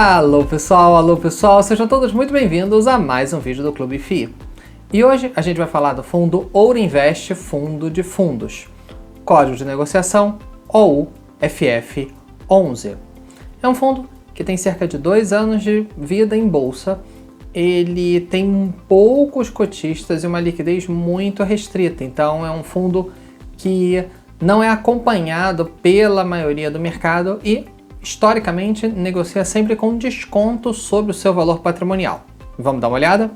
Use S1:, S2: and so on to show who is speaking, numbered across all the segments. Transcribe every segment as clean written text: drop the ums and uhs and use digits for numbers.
S1: Alô pessoal, sejam todos muito bem-vindos a mais um vídeo do Clube FI. E hoje a gente vai falar do fundo Ouro Invest Fundo de Fundos, código de negociação OUFF11. É um fundo que tem cerca de 2 anos de vida em bolsa, ele tem poucos cotistas e uma liquidez muito restrita, então é um fundo que não é acompanhado pela maioria do mercado e historicamente negocia sempre com desconto sobre o seu valor patrimonial. Vamos dar uma olhada?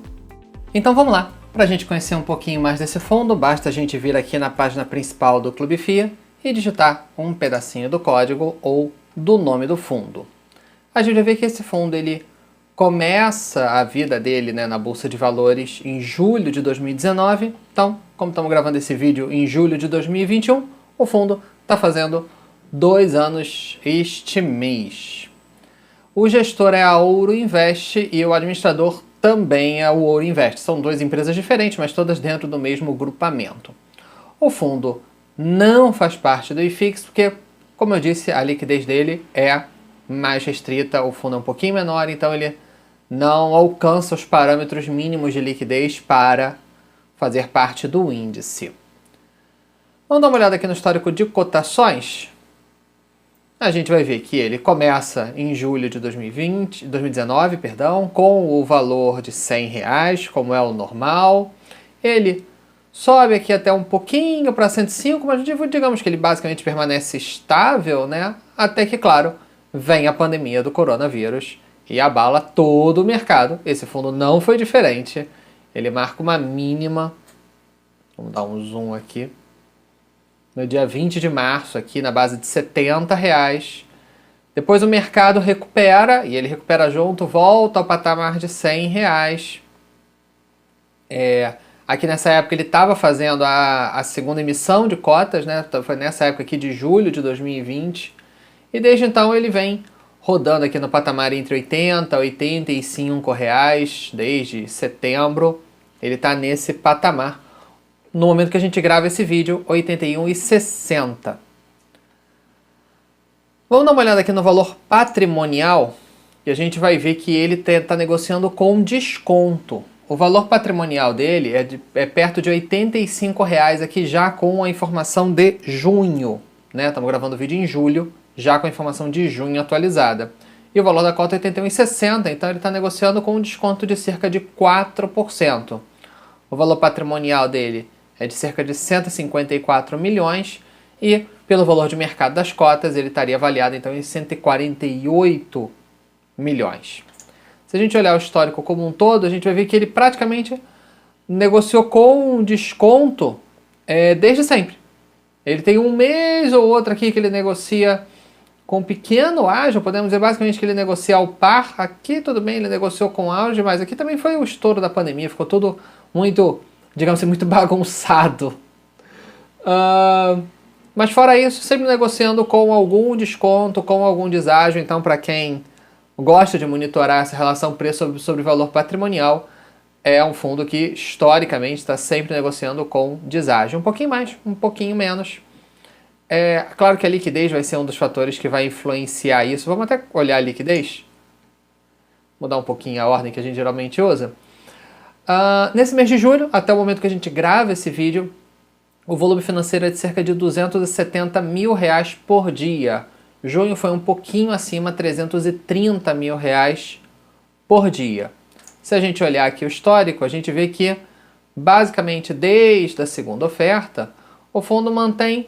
S1: Então vamos lá. Para a gente conhecer um pouquinho mais desse fundo, basta a gente vir aqui na página principal do Clube FIA e digitar um pedacinho do código ou do nome do fundo. A gente vai ver que esse fundo ele começa a vida dele, na Bolsa de Valores em julho de 2019. Então, como estamos gravando esse vídeo em julho de 2021, o fundo está fazendo 2 anos este mês. O gestor é a Ouro Invest e o administrador também é o Ouro Invest. São 2 empresas diferentes, mas todas dentro do mesmo grupamento. O fundo não faz parte do IFIX porque, como eu disse, a liquidez dele é mais restrita, o fundo é um pouquinho menor, então ele não alcança os parâmetros mínimos de liquidez para fazer parte do índice. Vamos dar uma olhada aqui no histórico de cotações. A gente vai ver que ele começa em julho de 2019, com o valor de R$100, como é o normal. Ele sobe aqui até um pouquinho para 105, mas digamos que ele basicamente permanece estável, até que, claro, vem a pandemia do coronavírus e abala todo o mercado. Esse fundo não foi diferente. Ele marca uma mínima, vamos dar um zoom aqui, no dia 20 de março, aqui na base de R$70. Depois o mercado recupera, e ele recupera junto, volta ao patamar de R$100. Aqui nessa época ele estava fazendo a segunda emissão de cotas, foi nessa época aqui de julho de 2020. E desde então ele vem rodando aqui no patamar entre R$80 e R$85, desde setembro. Ele está nesse patamar. No momento que a gente grava esse vídeo, R$ 81,60. Vamos dar uma olhada aqui no valor patrimonial e a gente vai ver que ele está negociando com desconto. O valor patrimonial dele é perto de R$ 85 aqui já com a informação de junho. Estamos gravando o vídeo em julho, já com a informação de junho atualizada. E o valor da cota é R$ 81,60, então ele está negociando com um desconto de cerca de 4%. O valor patrimonial dele é de cerca de 154 milhões e, pelo valor de mercado das cotas, ele estaria avaliado então em 148 milhões. Se a gente olhar o histórico como um todo, a gente vai ver que ele praticamente negociou com desconto desde sempre. Ele tem um mês ou outro aqui que ele negocia com pequeno ágio, podemos dizer basicamente que ele negocia ao par. Aqui tudo bem, ele negociou com ágio, mas aqui também foi o estouro da pandemia, ficou tudo muito, digamos assim, muito bagunçado. Mas fora isso, sempre negociando com algum desconto, com algum deságio. Então, para quem gosta de monitorar essa relação preço sobre valor patrimonial, é um fundo que historicamente está sempre negociando com deságio. Um pouquinho mais, um pouquinho menos. Claro que a liquidez vai ser um dos fatores que vai influenciar isso. Vamos até olhar a liquidez. Mudar um pouquinho a ordem que a gente geralmente usa. Nesse mês de julho, até o momento que a gente grava esse vídeo, o volume financeiro é de cerca de R$270 mil por dia. Junho foi um pouquinho acima, R$330 mil por dia. Se a gente olhar aqui o histórico, a gente vê que, basicamente, desde a segunda oferta, o fundo mantém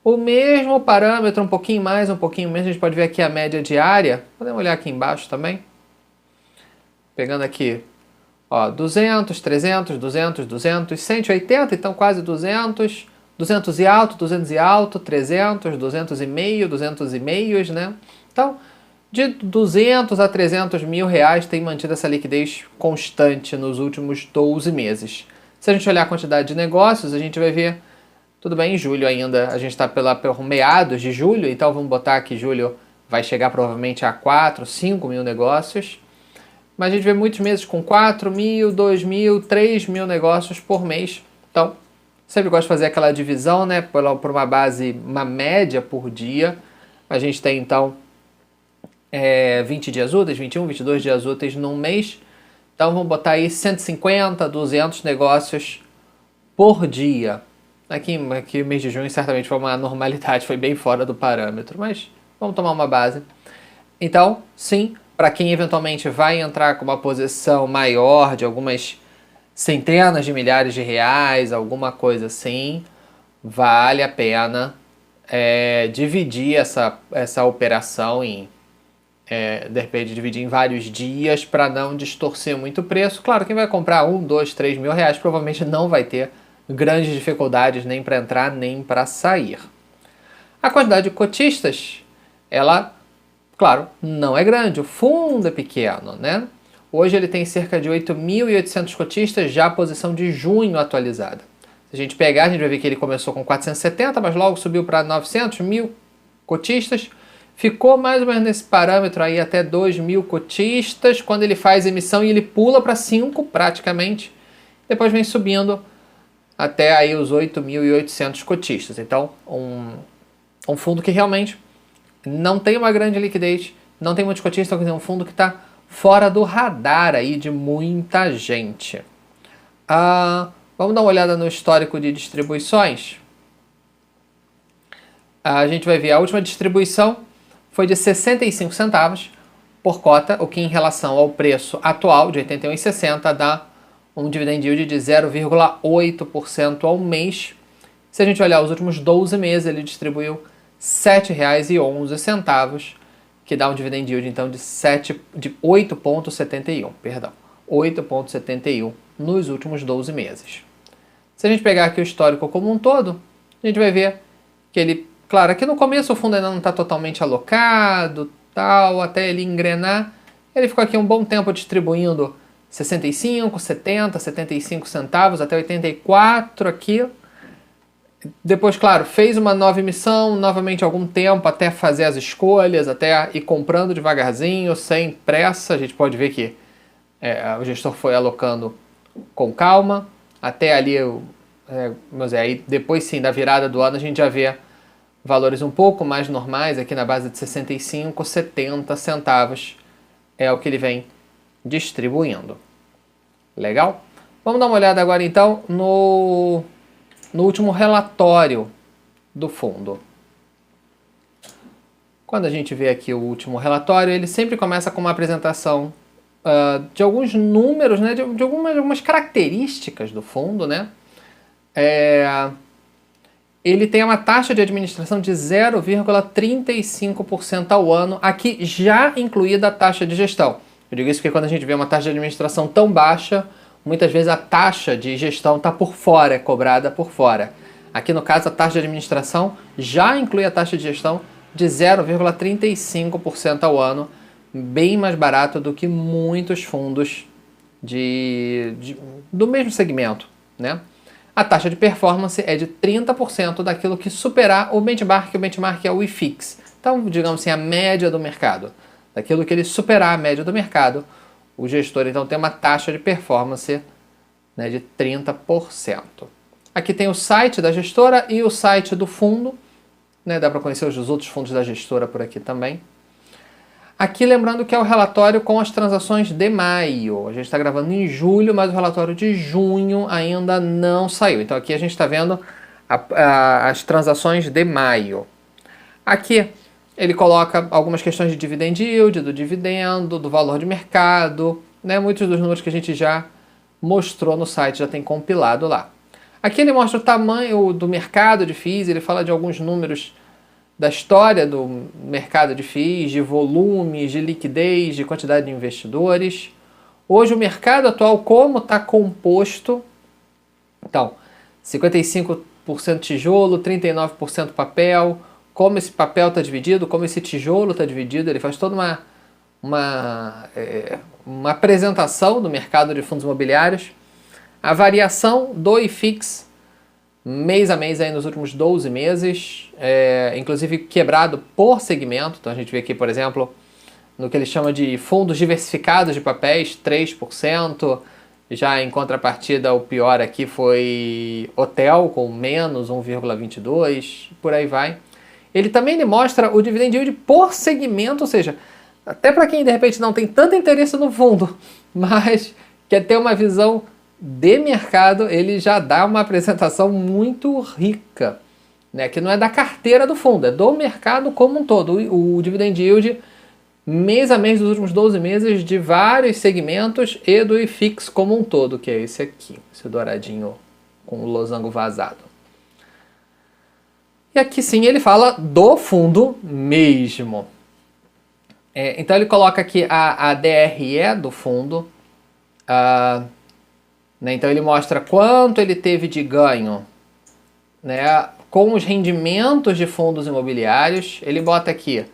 S1: o mesmo parâmetro, um pouquinho mais, um pouquinho menos. A gente pode ver aqui a média diária. Podemos olhar aqui embaixo também. Pegando aqui 200, 300, 200, 200, 180, então quase 200, 200 e alto, 200 e alto, 300, 200 e meio, 200 e meios, Então, de 200 a 300 mil tem mantido essa liquidez constante nos últimos 12 meses. Se a gente olhar a quantidade de negócios, a gente vai ver, tudo bem, em julho ainda, a gente está por meados de julho, então vamos botar que julho vai chegar provavelmente a 4, 5 mil negócios. Mas a gente vê muitos meses com 4 mil, 2 mil, 3 mil negócios por mês. Então, sempre gosto de fazer aquela divisão, por uma base, uma média por dia. A gente tem, então, 20 dias úteis, 21, 22 dias úteis num mês. Então vamos botar aí 150, 200 negócios por dia. Aqui o mês de junho certamente foi uma normalidade, foi bem fora do parâmetro, mas vamos tomar uma base. Então, sim, para quem eventualmente vai entrar com uma posição maior de algumas centenas de milhares de reais, alguma coisa assim, vale a pena dividir essa operação de repente dividir em vários dias para não distorcer muito o preço. Claro, quem vai comprar 1, 2, 3 mil reais provavelmente não vai ter grandes dificuldades nem para entrar nem para sair. A quantidade de cotistas, ela, claro, não é grande, o fundo é pequeno, né? Hoje ele tem cerca de 8.800 cotistas, já a posição de junho atualizada. Se a gente pegar, a gente vai ver que ele começou com 470, mas logo subiu para 900 mil cotistas. Ficou mais ou menos nesse parâmetro aí até 2.000 cotistas, quando ele faz emissão e ele pula para 5 praticamente. Depois vem subindo até aí os 8.800 cotistas. Então, um fundo que realmente não tem uma grande liquidez, não tem muitos cotistas, então é um fundo que está fora do radar aí de muita gente. Vamos dar uma olhada no histórico de distribuições. A gente vai ver a última distribuição foi de 65 centavos por cota, o que em relação ao preço atual de 81,60 dá um dividend yield de 0,8% ao mês. Se a gente olhar os últimos 12 meses, ele distribuiu R$ 7,11, que dá um dividend yield então de 8,71, perdão, 8,71 nos últimos 12 meses. Se a gente pegar aqui o histórico como um todo, a gente vai ver que ele, claro, aqui no começo o fundo ainda não está totalmente alocado, tal, até ele engrenar, ele ficou aqui um bom tempo distribuindo 65, 70, 75 centavos, até 84 aqui. Depois, claro, fez uma nova emissão, novamente algum tempo até fazer as escolhas, até ir comprando devagarzinho, sem pressa. A gente pode ver que o gestor foi alocando com calma, até ali, aí depois sim, da virada do ano, a gente já vê valores um pouco mais normais, aqui na base de 65, 70 centavos é o que ele vem distribuindo. Legal? Vamos dar uma olhada agora então no último relatório do fundo. Quando a gente vê aqui o último relatório, ele sempre começa com uma apresentação de alguns números, né, de algumas características do fundo, né? Ele tem uma taxa de administração de 0,35% ao ano, aqui já incluída a taxa de gestão. Eu digo isso porque quando a gente vê uma taxa de administração tão baixa, muitas vezes a taxa de gestão está por fora, é cobrada por fora. Aqui no caso a taxa de administração já inclui a taxa de gestão de 0,35% ao ano, bem mais barato do que muitos fundos do mesmo segmento, né? A taxa de performance é de 30% daquilo que superar o benchmark é o IFIX. Então, digamos assim, a média do mercado. Daquilo que ele superar a média do mercado, o gestor então tem uma taxa de performance, né, de 30%. Aqui tem o site da gestora e o site do fundo, né, dá para conhecer os outros fundos da gestora por aqui também. Aqui lembrando que é o relatório com as transações de maio. A gente está gravando em julho, mas o relatório de junho ainda não saiu. Então aqui a gente está vendo as transações de maio. Aqui ele coloca algumas questões de dividend yield, do dividendo, do valor de mercado, né? Muitos dos números que a gente já mostrou no site, já tem compilado lá. Aqui ele mostra o tamanho do mercado de FIIs, ele fala de alguns números da história do mercado de FIIs, de volumes, de liquidez, de quantidade de investidores. Hoje o mercado atual, como está composto? Então, 55% tijolo, 39% papel. Como esse papel está dividido, como esse tijolo está dividido, ele faz toda uma apresentação do mercado de fundos imobiliários. A variação do IFIX mês a mês aí nos últimos 12 meses, inclusive quebrado por segmento. Então a gente vê aqui, por exemplo, no que ele chama de fundos diversificados de papéis, 3%. Já em contrapartida, o pior aqui foi hotel, com menos 1,22%, por aí vai. Ele também mostra o dividend yield por segmento, ou seja, até para quem de repente não tem tanto interesse no fundo, mas quer ter uma visão de mercado, ele já dá uma apresentação muito rica, né? Que não é da carteira do fundo, é do mercado como um todo. O dividend yield mês a mês dos últimos 12 meses de vários segmentos e do IFIX como um todo, que é esse aqui, esse douradinho com o losango vazado. E aqui sim ele fala do fundo mesmo. Então ele coloca aqui a DRE do fundo, né? Então ele mostra quanto ele teve de ganho, né, com os rendimentos de fundos imobiliários. Ele bota aqui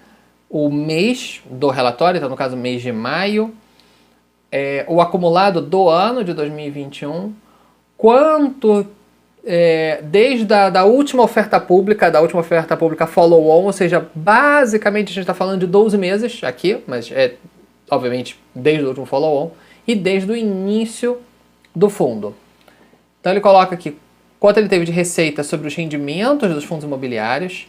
S1: o mês do relatório, então no caso mês de maio, o acumulado do ano de 2021, quanto desde a última oferta pública, follow-on, ou seja, basicamente a gente está falando de 12 meses aqui, mas obviamente desde o último follow-on e desde o início do fundo. Então ele coloca aqui quanto ele teve de receita sobre os rendimentos dos fundos imobiliários,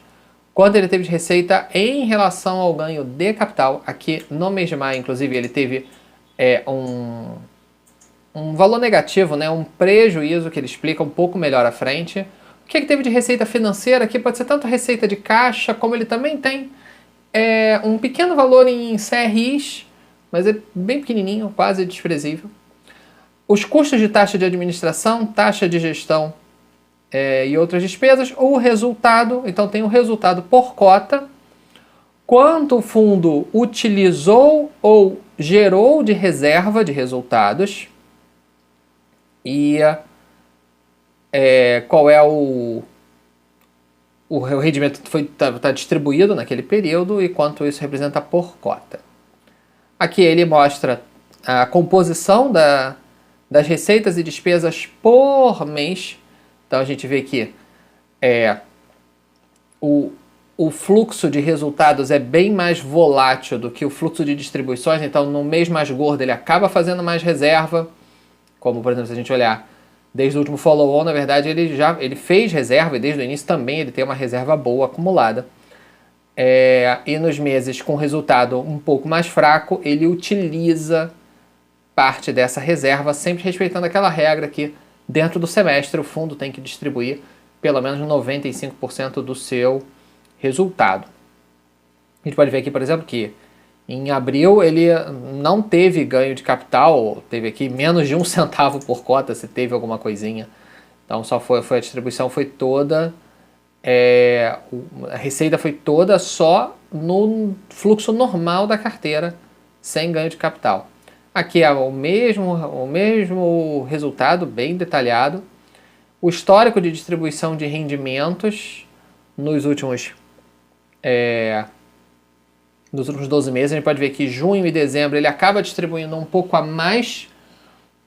S1: quanto ele teve de receita em relação ao ganho de capital. Aqui no mês de maio, inclusive, ele teve um valor negativo, né, um prejuízo que ele explica um pouco melhor à frente. O que teve de receita financeira? Aqui pode ser tanto receita de caixa, como ele também tem um pequeno valor em CRIs, mas é bem pequenininho, quase desprezível. Os custos de taxa de administração, taxa de gestão e outras despesas. O resultado, então tem o resultado por cota, quanto o fundo utilizou ou gerou de reserva de resultados e qual é o rendimento que está distribuído naquele período e quanto isso representa por cota. Aqui ele mostra a composição das receitas e despesas por mês. Então a gente vê que o fluxo de resultados é bem mais volátil do que o fluxo de distribuições. Então no mês mais gordo ele acaba fazendo mais reserva, como por exemplo se a gente olhar desde o último follow-on, na verdade ele fez reserva e desde o início também ele tem uma reserva boa acumulada. E nos meses com resultado um pouco mais fraco, ele utiliza parte dessa reserva, sempre respeitando aquela regra que dentro do semestre o fundo tem que distribuir pelo menos 95% do seu resultado. A gente pode ver aqui, por exemplo, que em abril ele não teve ganho de capital, teve aqui menos de 1 centavo por cota, se teve alguma coisinha. Então só foi a distribuição foi toda, a receita foi toda só no fluxo normal da carteira, sem ganho de capital. Aqui é o mesmo resultado, bem detalhado. O histórico de distribuição de rendimentos nos últimos 12 meses. A gente pode ver que junho e dezembro ele acaba distribuindo um pouco a mais.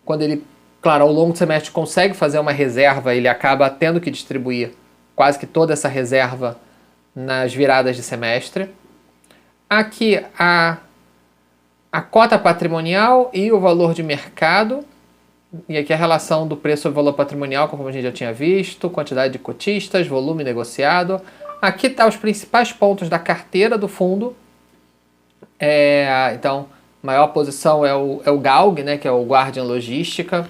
S1: Quando ele, claro, ao longo do semestre consegue fazer uma reserva, ele acaba tendo que distribuir quase que toda essa reserva nas viradas de semestre. Aqui a cota patrimonial e o valor de mercado, e aqui a relação do preço sobre o valor patrimonial, como a gente já tinha visto, quantidade de cotistas, volume negociado. Aqui está os principais pontos da carteira do fundo. Então, maior posição é o GALG, né, que é o Guardian Logística,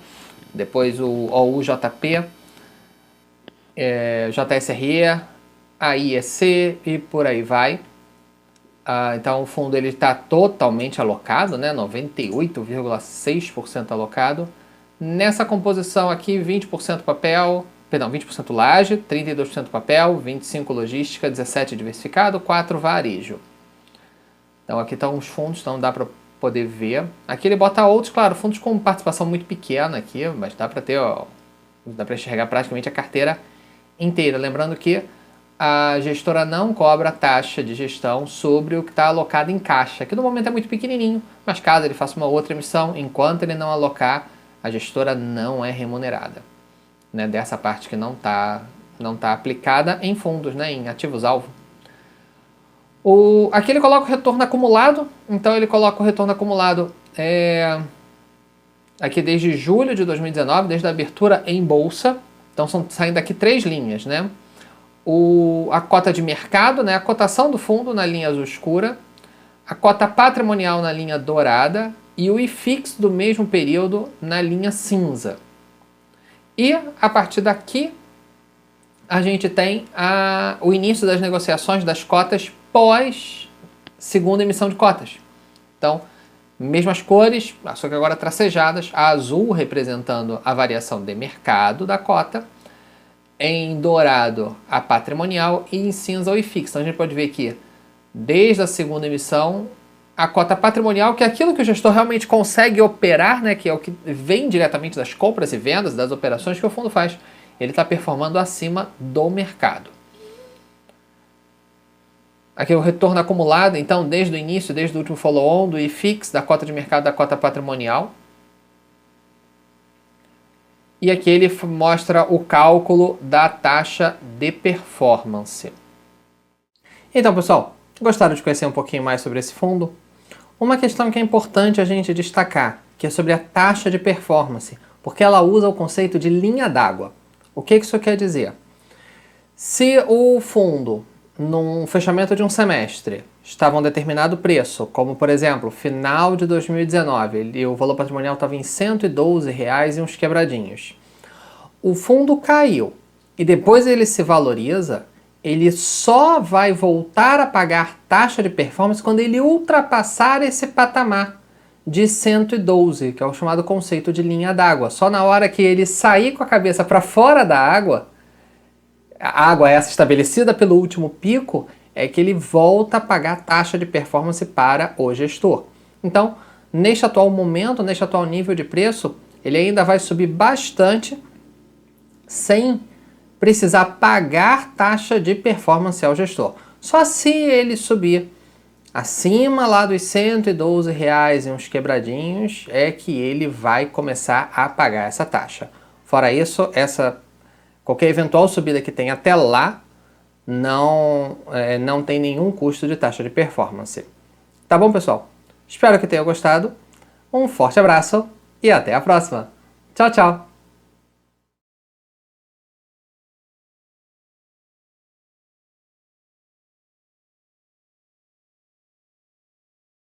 S1: depois o OUJP, JSRE, AIEC e por aí vai. Então o fundo está totalmente alocado, né, 98,6% alocado. Nessa composição aqui, 20% papel, 20% laje, 32% papel, 25% logística, 17% diversificado, 4% varejo. Então aqui estão os fundos, então dá para poder ver. Aqui ele bota outros, claro, fundos com participação muito pequena aqui, mas dá para enxergar praticamente a carteira inteira. Lembrando que a gestora não cobra taxa de gestão sobre o que está alocado em caixa, que no momento é muito pequenininho, mas caso ele faça uma outra emissão, enquanto ele não alocar, a gestora não é remunerada, né, dessa parte que não tá aplicada em fundos, né, em ativos-alvo. Aqui ele coloca o retorno acumulado, então ele coloca o retorno acumulado aqui desde julho de 2019, desde a abertura em bolsa. Então são saindo aqui 3 linhas, né? A cota de mercado, né, a cotação do fundo na linha azul escura, a cota patrimonial na linha dourada e o IFIX do mesmo período na linha cinza. E a partir daqui a gente tem o início das negociações das cotas pós segunda emissão de cotas. Então, mesmas cores, só que agora tracejadas, a azul representando a variação de mercado da cota, em dourado a patrimonial e em cinza o IFIX. Então a gente pode ver que desde a segunda emissão, a cota patrimonial, que é aquilo que o gestor realmente consegue operar, né, que é o que vem diretamente das compras e vendas, das operações que o fundo faz, ele está performando acima do mercado. Aqui é o retorno acumulado, então, desde o início, desde o último follow-on, do IFIX, da cota de mercado, da cota patrimonial. E aqui ele mostra o cálculo da taxa de performance. Então, pessoal, gostaram de conhecer um pouquinho mais sobre esse fundo? Uma questão que é importante a gente destacar, que é sobre a taxa de performance, porque ela usa o conceito de linha d'água. O que isso quer dizer? Se o fundo, num fechamento de um semestre, estava um determinado preço, como por exemplo, final de 2019, o valor patrimonial estava em R$ 112 e uns quebradinhos. O fundo caiu e depois ele se valoriza, ele só vai voltar a pagar taxa de performance quando ele ultrapassar esse patamar de 112, que é o chamado conceito de linha d'água. Só na hora que ele sair com a cabeça para fora da água, a água essa estabelecida pelo último pico, é que ele volta a pagar taxa de performance para o gestor. Então, neste atual momento, neste atual nível de preço, ele ainda vai subir bastante sem precisar pagar taxa de performance ao gestor. Só se ele subir acima lá dos R$ 112 e uns quebradinhos é que ele vai começar a pagar essa taxa. Fora isso, qualquer eventual subida que tenha até lá não tem nenhum custo de taxa de performance. Tá bom, pessoal? Espero que tenham gostado. Um forte abraço e até a próxima. Tchau, tchau!